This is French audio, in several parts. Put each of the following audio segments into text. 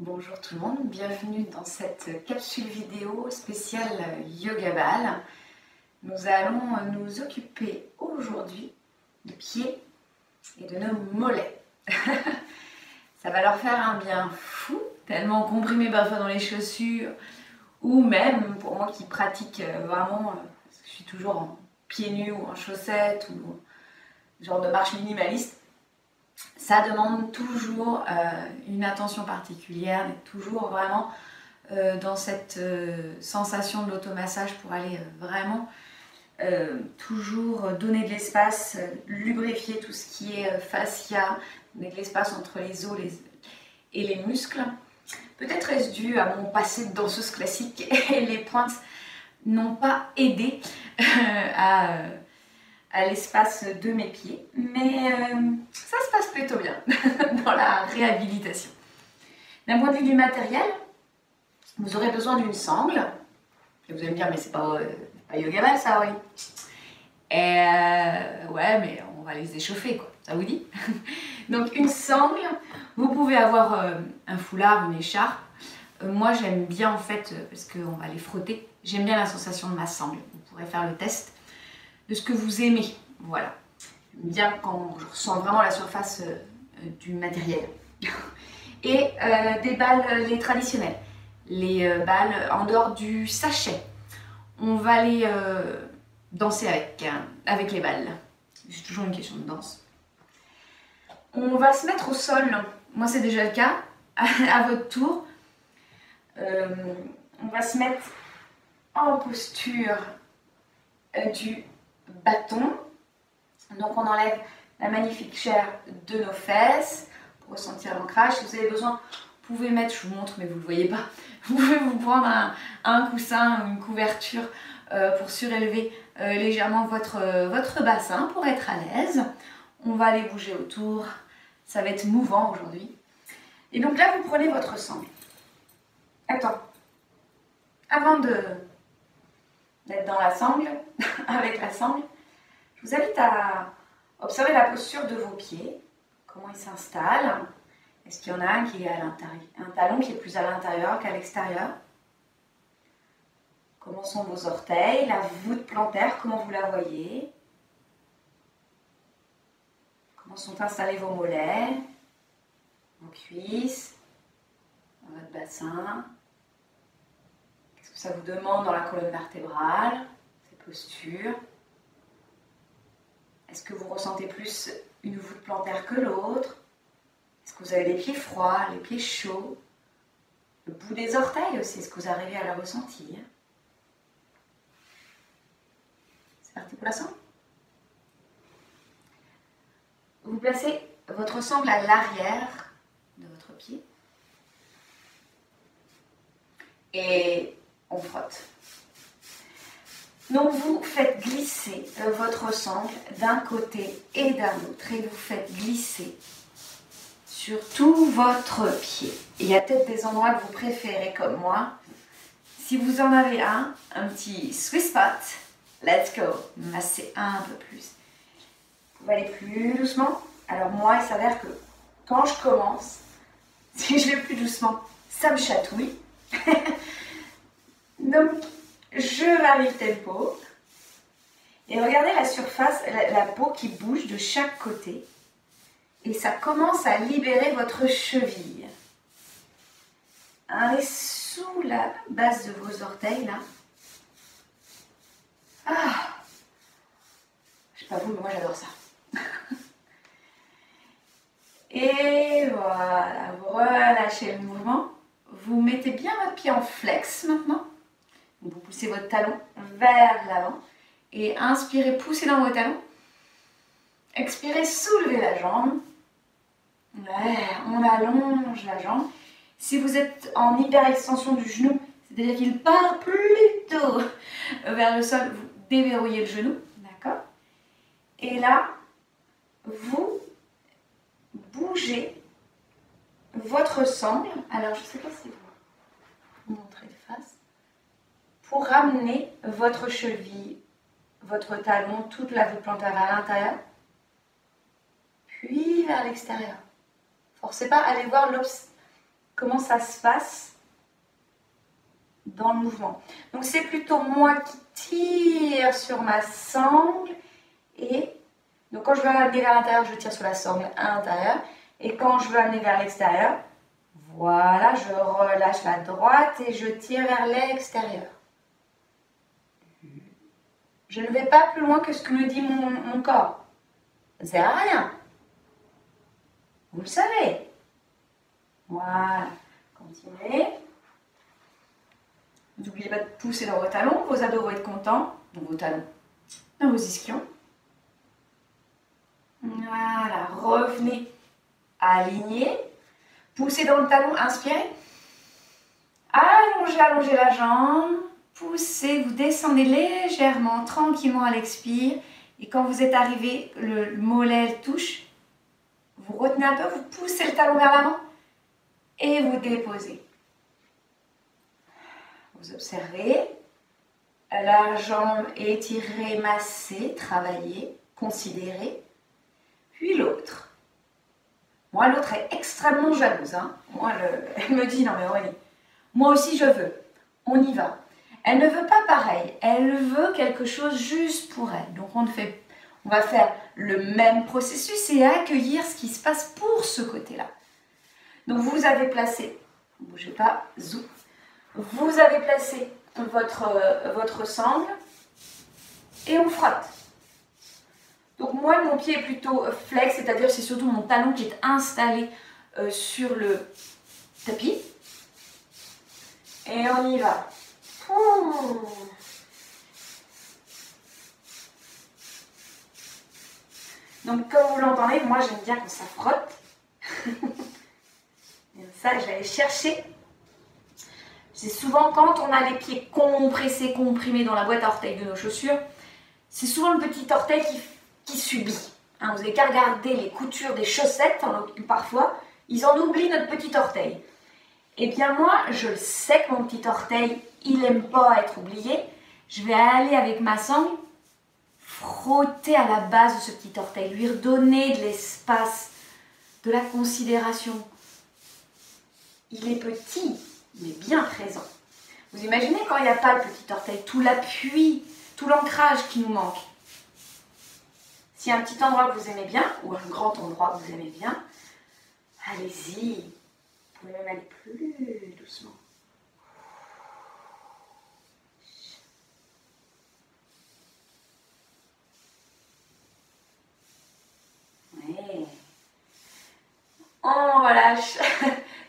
Bonjour tout le monde, bienvenue dans cette capsule vidéo spéciale Yoga Ball. Nous allons nous occuper aujourd'hui des pieds et de nos mollets. Ça va leur faire un bien fou, tellement comprimé parfois dans les chaussures, ou même pour moi qui pratique vraiment, parce que je suis toujours en pieds nus ou en chaussettes, ou genre de marche minimaliste. Ça demande toujours une attention particulière, d'être toujours vraiment dans cette sensation de l'automassage pour aller vraiment toujours donner de l'espace, lubrifier tout ce qui est fascia, donner de l'espace entre les os et les muscles. Peut-être est-ce dû à mon passé de danseuse classique et les pointes n'ont pas aidé à l'espace de mes pieds, mais ça se passe plutôt bien dans la réhabilitation. D'un point de vue du matériel, vous aurez besoin d'une sangle, et vous allez me dire mais c'est pas Yoga Ball ça, oui. Et ouais, mais on va les échauffer quoi, ça vous dit? Donc une sangle, vous pouvez avoir un foulard, une écharpe. Moi j'aime bien en fait, parce qu'on va les frotter, j'aime bien la sensation de ma sangle, vous pourrez faire le test de ce que vous aimez, voilà. J'aime bien quand je ressens vraiment la surface du matériel. Et des balles, les traditionnelles, les balles en dehors du sachet. On va les danser avec les balles. C'est toujours une question de danse. On va se mettre au sol, moi c'est déjà le cas, à votre tour. On va se mettre en posture du bâton. Donc on enlève la magnifique chair de nos fesses pour ressentir l'ancrage. Si vous avez besoin, vous pouvez mettre, je vous montre mais vous ne le voyez pas, vous pouvez vous prendre un coussin ou une couverture pour surélever légèrement votre bassin pour être à l'aise. On va aller bouger autour, ça va être mouvant aujourd'hui. Et donc là vous prenez votre sangle. Attends, avant d'être dans la sangle, avec la sangle, je vous invite à observer la posture de vos pieds, comment ils s'installent. Est-ce qu'il y en a un qui est à l'intérieur, un talon qui est plus à l'intérieur qu'à l'extérieur? Comment sont vos orteils, la voûte plantaire, comment vous la voyez? Comment sont installés vos mollets, vos cuisses, dans votre bassin? Qu'est-ce que ça vous demande dans la colonne vertébrale, ces postures? Est-ce que vous ressentez plus une voûte plantaire que l'autre? Est-ce que vous avez les pieds froids, les pieds chauds? Le bout des orteils aussi, est-ce que vous arrivez à le ressentir? C'est parti pour la sangle. Vous placez votre sangle à l'arrière de votre pied et on frotte. Donc vous faites glisser votre sangle d'un côté et d'un autre et vous faites glisser sur tout votre pied. Il y a peut-être des endroits que vous préférez comme moi. Si vous en avez un petit sweet spot, let's go, massez un peu plus. Vous pouvez aller plus doucement. Alors moi, il s'avère que quand je commence, si je vais plus doucement, ça me chatouille. Donc, je varie le tempo. Et regardez la surface, la peau qui bouge de chaque côté. Et ça commence à libérer votre cheville. Et sous la base de vos orteils, là. Ah, je sais pas vous, mais moi j'adore ça. Et voilà, vous relâchez le mouvement. Vous mettez bien votre pied en flex maintenant. Vous poussez votre talon vers l'avant. Et inspirez, poussez dans vos talons. Expirez, soulevez la jambe. Ouais, on allonge la jambe. Si vous êtes en hyperextension du genou, c'est-à-dire qu'il part plutôt vers le sol, vous déverrouillez le genou. D'accord? Et là, vous bougez votre sangle. Alors, je ne sais pas si vous montrez de face. Pour ramener votre cheville, votre talon, toute la voûte plantaire à l'intérieur, puis vers l'extérieur. Forcez pas, allez voir comment ça se passe dans le mouvement. Donc c'est plutôt moi qui tire sur ma sangle et donc quand je veux amener vers l'intérieur, je tire sur la sangle à l'intérieur et quand je veux amener vers l'extérieur, voilà, je relâche la droite et je tire vers l'extérieur. Je ne vais pas plus loin que ce que me dit mon corps. Ça ne sert à rien. Vous le savez. Voilà. Continuez. N'oubliez pas de pousser dans vos talons. Vos ados vont être contents. Dans vos talons. Dans vos ischions. Voilà. Revenez. Alignez. Poussez dans le talon. Inspirez. Allongez, allongez la jambe. Poussez. Vous descendez légèrement, tranquillement à l'expire. Et quand vous êtes arrivé, le mollet touche. Vous retenez un peu, vous poussez le talon vers l'avant et vous déposez. Vous observez, la jambe étirée, massée, travaillée, considérée. Puis l'autre. Moi, l'autre est extrêmement jalouse. Hein. Moi, elle me dit, non mais Aurélie, moi aussi je veux. On y va. Elle ne veut pas pareil. Elle veut quelque chose juste pour elle. Donc on va faire le même processus et accueillir ce qui se passe pour ce côté-là. Donc vous avez placé, ne bougez pas, zou. Vous avez placé votre sangle et on frotte. Donc moi, mon pied est plutôt flex, c'est-à-dire c'est surtout mon talon qui est installé sur le tapis. Et on y va. Donc comme vous l'entendez, moi j'aime bien quand ça frotte. Et ça, je vais aller chercher. C'est souvent quand on a les pieds compressés, comprimés dans la boîte à orteils de nos chaussures, c'est souvent le petit orteil qui subit. Hein, vous n'avez qu'à regarder les coutures des chaussettes, parfois, ils en oublient notre petit orteil. Eh bien moi, je le sais que mon petit orteil, il n'aime pas être oublié. Je vais aller avec ma sangle frotter à la base de ce petit orteil, lui redonner de l'espace, de la considération. Il est petit, mais bien présent. Vous imaginez quand il n'y a pas le petit orteil, tout l'appui, tout l'ancrage qui nous manque. S'il y a un petit endroit que vous aimez bien, ou un grand endroit que vous aimez bien, allez-y. Vous pouvez même aller plus doucement. Ouais. On relâche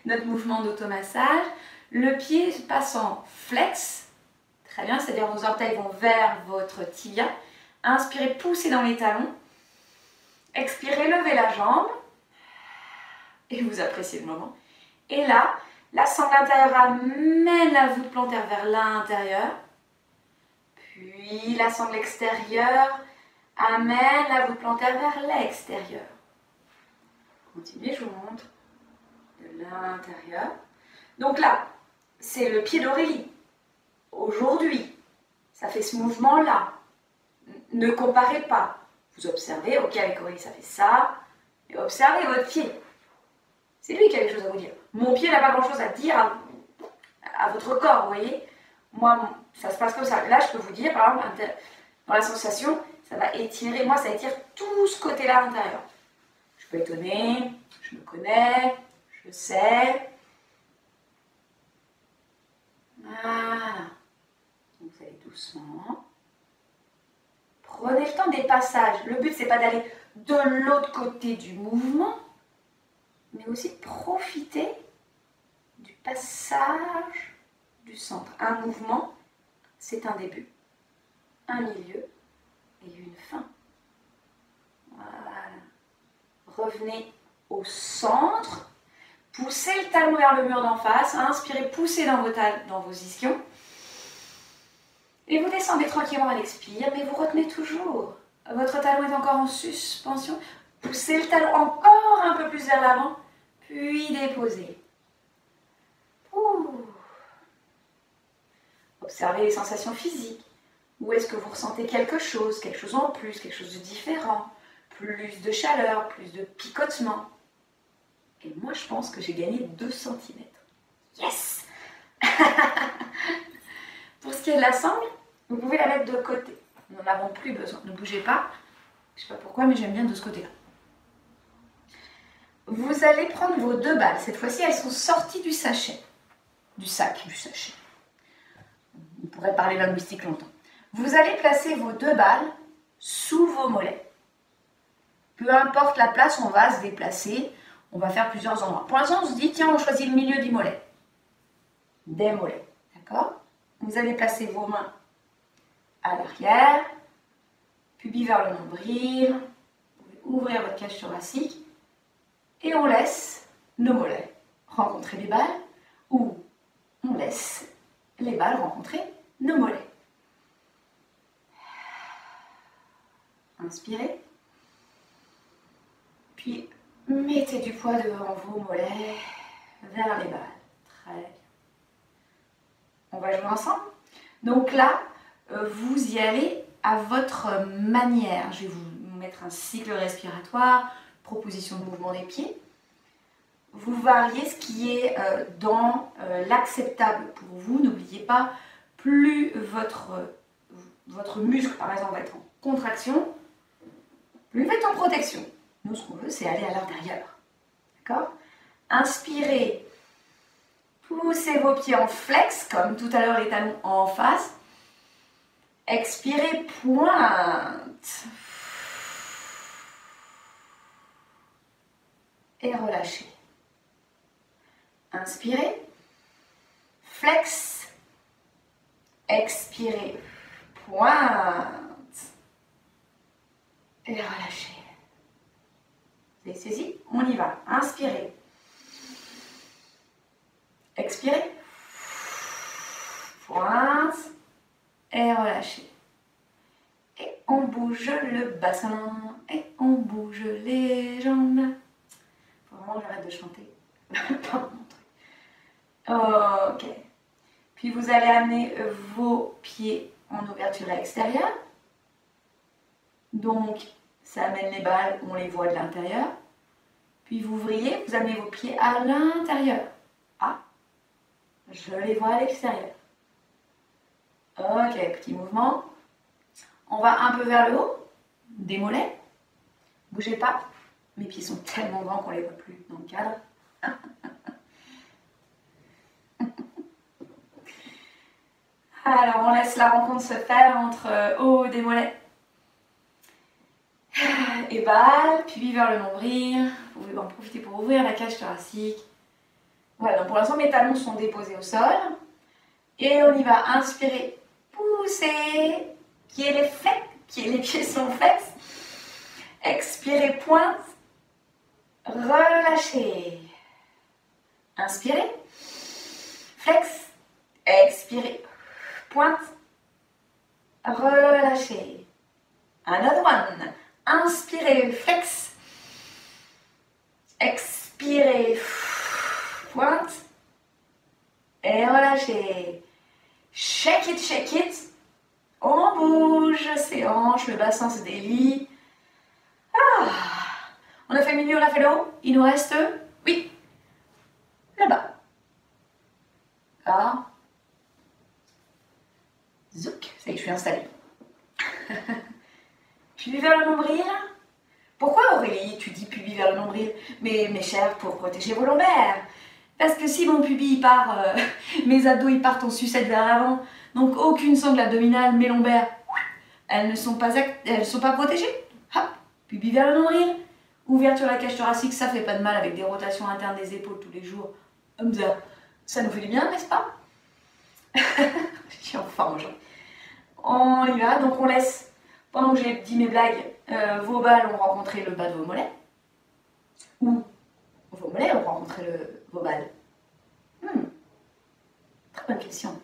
notre mouvement d'automassage. Le pied passe en flex. Très bien, c'est-à-dire vos orteils vont vers votre tibia. Inspirez, poussez dans les talons. Expirez, levez la jambe. Et vous appréciez le moment. Et là, la sangle intérieure amène la voûte plantaire vers l'intérieur. Puis la sangle extérieure amène la voûte plantaire vers l'extérieur. Continuez, je vous montre de l'intérieur. Donc là, c'est le pied d'Aurélie. Aujourd'hui, ça fait ce mouvement-là. Ne comparez pas. Vous observez, ok, avec Aurélie, ça fait ça. Et observez votre pied. C'est lui qui a quelque chose à vous dire. Mon pied n'a pas grand-chose à dire à votre corps, vous voyez. Moi, ça se passe comme ça. Là, je peux vous dire, par exemple, dans la sensation, ça va étirer. Moi, ça étire tout ce côté-là à l'intérieur. Je peux étonner, je me connais, je sais. Voilà. Donc, vous allez doucement. Prenez le temps des passages. Le but, c'est pas d'aller de l'autre côté du mouvement, mais aussi de profiter du passage du centre. Un mouvement, c'est un début, un milieu et une fin. Voilà. Revenez au centre. Poussez le talon vers le mur d'en face. Inspirez, poussez dans vos ischions. Et vous descendez tranquillement à l'expire, mais vous retenez toujours. Votre talon est encore en suspension. Poussez le talon encore un peu plus vers l'avant, puis déposez. Observez les sensations physiques. Où est-ce que vous ressentez quelque chose en plus, quelque chose de différent, plus de chaleur, plus de picotement. Et moi, je pense que j'ai gagné 2 cm. Yes. Pour ce qui est de la sangle, vous pouvez la mettre de côté. Nous n'en avons plus besoin. Ne bougez pas. Je ne sais pas pourquoi, mais j'aime bien de ce côté-là. Vous allez prendre vos 2 balles. Cette fois-ci, elles sont sorties du sachet. Du sac, du sachet. On pourrait parler linguistique longtemps. Vous allez placer vos 2 balles sous vos mollets. Peu importe la place, on va se déplacer. On va faire plusieurs endroits. Pour l'instant, on se dit, tiens, on choisit le milieu du mollet. Des mollets. D'accord? Vous allez placer vos mains à l'arrière, pubis vers le nombril. Vous pouvez ouvrir votre cage thoracique. Et on laisse nos mollets rencontrer les balles, ou on laisse les balles rencontrer nos mollets. Inspirez. Puis mettez du poids devant vos mollets vers les balles. Très bien. On va jouer ensemble. Donc là, vous y allez à votre manière. Je vais vous mettre un cycle respiratoire, proposition de mouvement des pieds. Vous variez ce qui est dans l'acceptable pour vous. N'oubliez pas, plus votre muscle, par exemple, va être en contraction, plus il va être en protection. Nous, ce qu'on veut, c'est aller à l'intérieur. D'accord? Inspirez. Poussez vos pieds en flex, comme tout à l'heure les talons en face. Expirez, pointe. Et relâchez. Inspirez. Flex. Expirez. Pointe. Et relâchez. Vous avez saisi? On y va. Inspirez. Expirez. Pointe. Et relâchez. Et on bouge le bassin. Et on bouge les jambes. Faut vraiment que j'arrête de chanter. Ok. Puis vous allez amener vos pieds en ouverture extérieure. Donc, ça amène les balles, on les voit de l'intérieur. Puis vous ouvriez, vous amenez vos pieds à l'intérieur. Ah, je les vois à l'extérieur. Ok, petit mouvement. On va un peu vers le haut, des mollets. Bougez pas, mes pieds sont tellement grands qu'on les voit plus dans le cadre. Alors, on laisse la rencontre se faire entre haut des mollets et balles, puis vers le nombril. Vous pouvez en profiter pour ouvrir la cage thoracique. Voilà, donc pour l'instant, mes talons sont déposés au sol. Et on y va. Inspirez, poussez, les pieds sont flex. Expirez, pointe. Relâchez. Inspirez, flex. Expirez, pointe. Relâchez. Another one. Inspirez, flex. Expirez, pointe. Et relâchez. Shake it, shake it. On bouge ses hanches, le bassin se délie. Ah. On a fait le milieu, on a fait le haut. Il nous reste, oui, le bas. Ah. Zouk, ça y est, je suis installée. Puis vers le nombril. Pourquoi Aurélie, tu dis pubis vers le nombril? Mais mes chers, pour protéger vos lombaires. Parce que si mon pubis part, mes abdos ils partent en sucette vers l'avant, donc aucune sangle abdominale, mes lombaires, elles ne sont pas protégées. Hop, pubis vers le nombril. Ouverture de la cage thoracique, ça fait pas de mal avec des rotations internes des épaules tous les jours. Ça nous fait du bien, n'est-ce pas? Je suis en forme aujourd'hui. On y va, donc on laisse, pendant que j'ai dit mes blagues, vos balles ont rencontré le bas de vos mollets. Ou vos mollets ont rencontré vos balles. Très bonne question.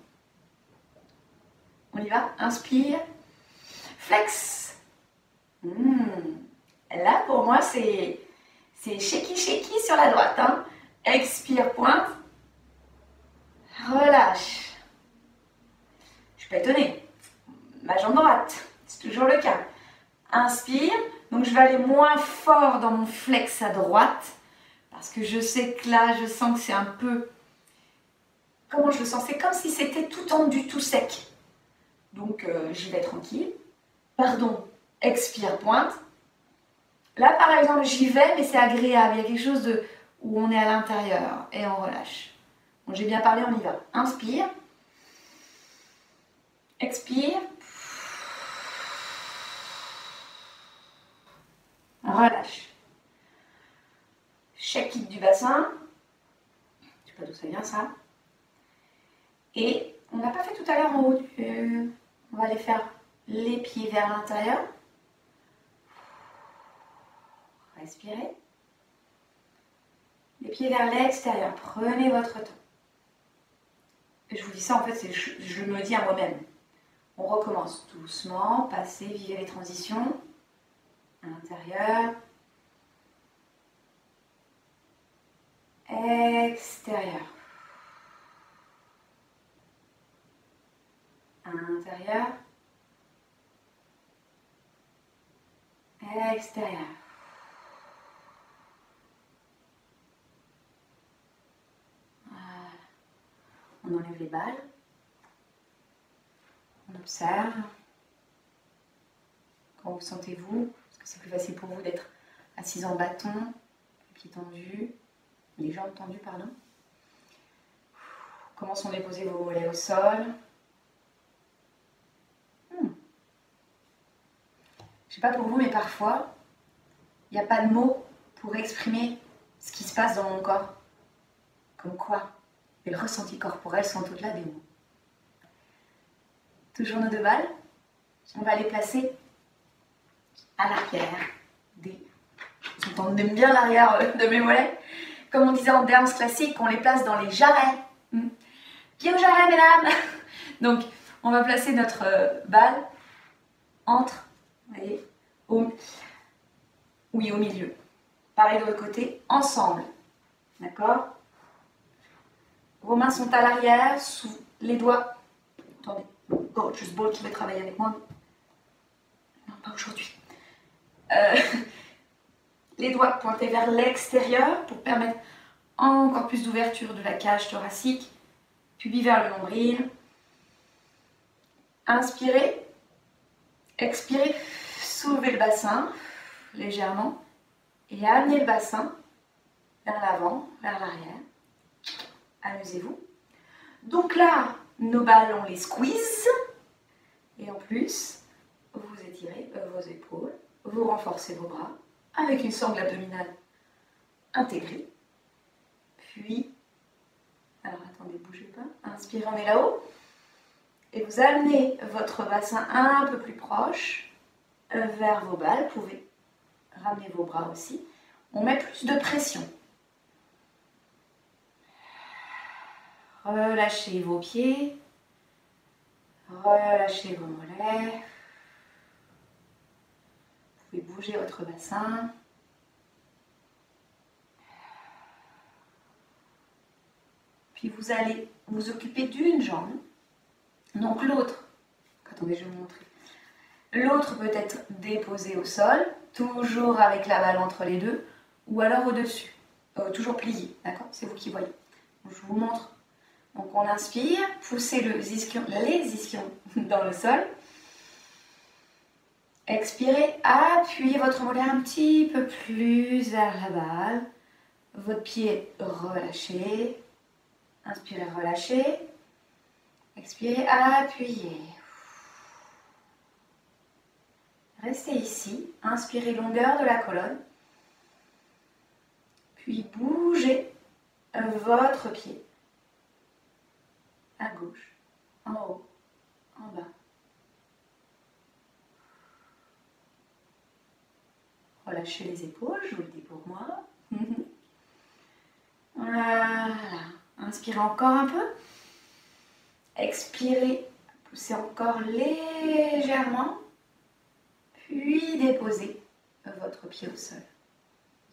On y va, inspire, flex. Là pour moi c'est shaky shaky sur la droite. Hein. Expire, pointe. Relâche. Je suis pas étonnée. Ma jambe droite, c'est toujours le cas. Inspire, donc je vais aller moins fort dans mon flex à droite parce que je sais que là, je sens que c'est un peu comment je le sens? C'est comme si c'était tout tendu, tout sec. Donc j'y vais tranquille. Pardon, expire, pointe. Là par exemple j'y vais mais c'est agréable, il y a quelque chose de où on est à l'intérieur et on relâche. Bon, j'ai bien parlé, on y va. Inspire. Expire. Relâche. Shake-it du bassin. Je sais pas d'où ça vient ça. Et on n'a pas fait tout à l'heure en haut. On va aller faire les pieds vers l'intérieur. Respirez. Les pieds vers l'extérieur. Prenez votre temps. Et je vous dis ça, en fait, je me dis à moi-même. On recommence doucement. Passez, vivez les transitions. À l'intérieur. Extérieur. À l'intérieur. Extérieur. On enlève les balles. On observe. Comment vous sentez-vous? Parce que c'est plus facile pour vous d'être assise en bâton, les pieds tendus, les jambes tendues, pardon. Comment sont déposés vos mollets au sol? Je sais pas pour vous, mais parfois, il n'y a pas de mots pour exprimer ce qui se passe dans mon corps. Comme quoi, les ressentis corporels sont au-delà des mots. Toujours nos deux balles. On va les placer à l'arrière des... On aime bien l'arrière de mes mollets. Comme on disait en dance classique, on les place dans les jarrets. Pieds au jarret, mesdames. Donc, on va placer notre balle entre, vous voyez, oui, au milieu. Pareil de l'autre côté, ensemble. D'accord? Vos mains sont à l'arrière, sous les doigts. Attendez, Gorgeous Ball qui va travailler avec moi. Non, pas aujourd'hui. Les doigts pointés vers l'extérieur pour permettre encore plus d'ouverture de la cage thoracique. Puis vers le nombril. Inspirez. Expirez. Soulevez le bassin légèrement. Et amenez le bassin vers l'avant, vers l'arrière. Amusez-vous. Donc là, nos balles, on les squeeze. Et en plus, vous étirez vos épaules. Vous renforcez vos bras avec une sangle abdominale intégrée. Puis, alors attendez, bougez pas. Inspirez, on est là-haut. Et vous amenez votre bassin un peu plus proche vers vos balles. Vous pouvez ramener vos bras aussi. On met plus de pression. Relâchez vos pieds. Relâchez vos mollets. Vous pouvez bouger votre bassin. Puis vous allez vous occuper d'une jambe. Donc l'autre, attendez, je vais vous montrer. L'autre peut être déposé au sol, toujours avec la balle entre les deux, ou alors au-dessus. Toujours plié, d'accord? C'est vous qui voyez. Donc, je vous montre. Donc on inspire, poussez les ischions dans le sol. Expirez, appuyez votre mollet un petit peu plus vers la balle. Votre pied relâché. Inspirez, relâchez. Expirez, appuyez. Restez ici. Inspirez, longueur de la colonne. Puis bougez votre pied. À gauche, en haut, en bas. Relâchez les épaules, je vous le dis pour moi. Voilà. Inspirez encore un peu. Expirez, poussez encore légèrement. Puis déposez votre pied au sol.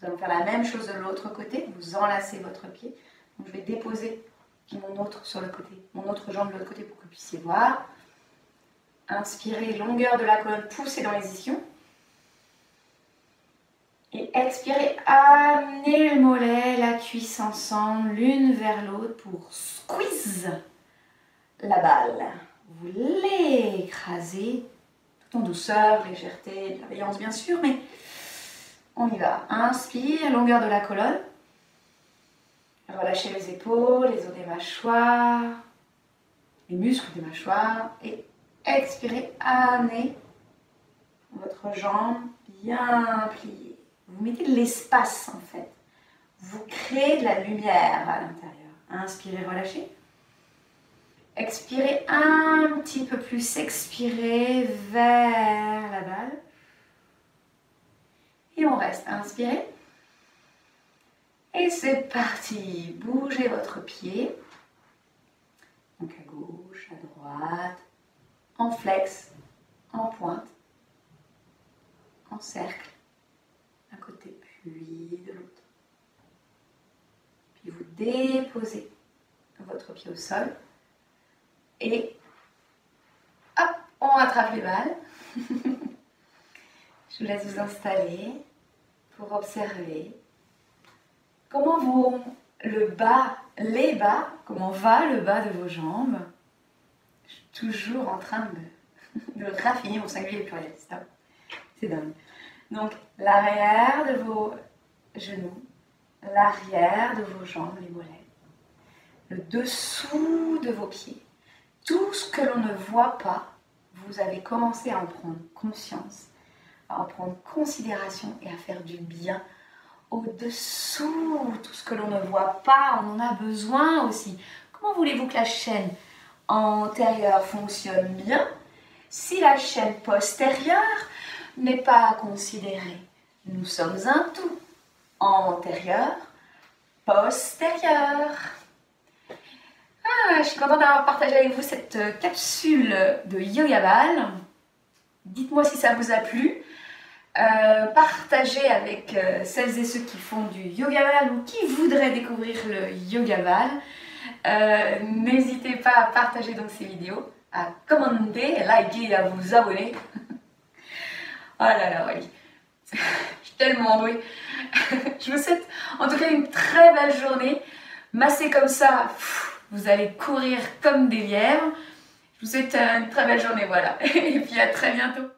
Nous allons faire la même chose de l'autre côté. Vous enlacez votre pied. Donc, je vais déposer mon autre sur le côté, mon autre jambe de l'autre côté pour que vous puissiez voir. Inspirez, longueur de la colonne, poussez dans les ischions. Et expirez, amenez le mollet, la cuisse ensemble, l'une vers l'autre pour squeeze la balle. Vous l'écrasez tout en douceur, légèreté, bienveillance bien sûr, mais on y va. Inspire, longueur de la colonne. Relâchez les épaules, les os des mâchoires, les muscles des mâchoires. Et expirez, amenez votre jambe bien pliée. Vous mettez de l'espace en fait. Vous créez de la lumière à l'intérieur. Inspirez, relâchez. Expirez un petit peu plus. Expirez vers la balle. Et on reste. Inspirez. Et c'est parti. Bougez votre pied. Donc à gauche, à droite, en flex, en pointe, en cercle, d'un côté puis de l'autre. Puis vous déposez votre pied au sol et hop, on rattrape les balles. Je vous laisse vous installer pour observer comment comment va le bas de vos jambes. Je suis toujours en train de raffiner mon singulier pluriel, c'est dingue. Donc l'arrière de vos genoux, l'arrière de vos jambes, les mollets, le dessous de vos pieds, tout ce que l'on ne voit pas, vous avez commencé à en prendre conscience, à en prendre considération et à faire du bien au-dessous, tout ce que l'on ne voit pas, on en a besoin aussi. Comment voulez-vous que la chaîne antérieure fonctionne bien si la chaîne postérieure n'est pas considérée? Nous sommes un tout, antérieur, postérieur. Je suis contente d'avoir partagé avec vous cette capsule de Yoga Ball. Dites-moi si ça vous a plu. Partagez avec celles et ceux qui font du Yoga Ball ou qui voudraient découvrir le Yoga Ball. N'hésitez pas à partager donc ces vidéos, à commenter, à liker et à vous abonner. Oh là là, oui. Je suis tellement douée. Je vous souhaite en tout cas une très belle journée. Massez comme ça, vous allez courir comme des lièvres. Je vous souhaite une très belle journée, voilà. Et puis à très bientôt.